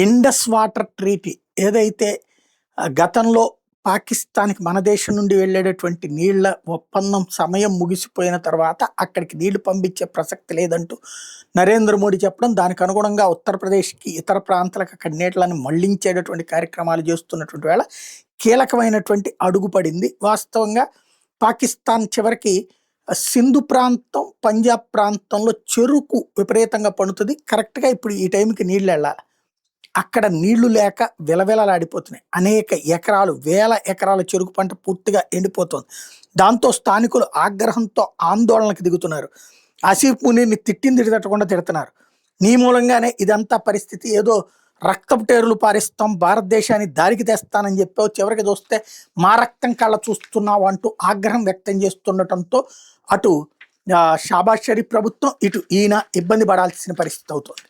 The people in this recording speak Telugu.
ఇండస్ వాటర్ ట్రీటీ ఏదైతే గతంలో పాకిస్తాన్‌కి మన దేశం నుండి వెళ్ళేటటువంటి నీళ్ల ఒప్పందం సమయం ముగిసిపోయిన తర్వాత అక్కడికి నీళ్లు పంపించే ప్రసక్తి లేదంటూ నరేంద్ర మోడీ చెప్పడం, దానికి అనుగుణంగా ఉత్తరప్రదేశ్‌కి ఇతర ప్రాంతాలకు అక్కడి నీళ్లను మళ్లించేటటువంటి కార్యక్రమాలు చేస్తున్నటువంటి వేళ కీలకమైనటువంటి అడుగు పడింది. వాస్తవంగా పాకిస్తాన్ చివరికి సింధు ప్రాంతం, పంజాబ్ ప్రాంతంలో చెరుకు విపరీతంగా పండుతుంది. కరెక్ట్‌గా ఇప్పుడు ఈ టైంకి నీళ్లెళ్ళాలి. అక్కడ నీళ్లు లేక విలవిలలాడిపోతున్నాయి. అనేక ఎకరాలు, వేల ఎకరాల చెరుకు పంట పూర్తిగా ఎండిపోతోంది. దాంతో స్థానికులు ఆగ్రహంతో ఆందోళనకు దిగుతున్నారు. ఆసిఫ్ మునీర్‌ని తిట్టింది తిట్టకుండా తిడుతున్నారు. నీ మూలంగానే ఇదంతా పరిస్థితి, ఏదో రక్తపు టేరులు పారిస్తాం, భారతదేశాన్ని దారికి తెస్తానని చెప్పావు, చివరికి చూస్తే మా రక్తం కళ్ళ చూస్తున్నావు అంటూ ఆగ్రహం వ్యక్తం చేస్తుండటంతో అటు షాబాజ్ షరీఫ్ ప్రభుత్వం, ఇటు ఈయన ఇబ్బంది పడాల్సిన పరిస్థితి అవుతుంది.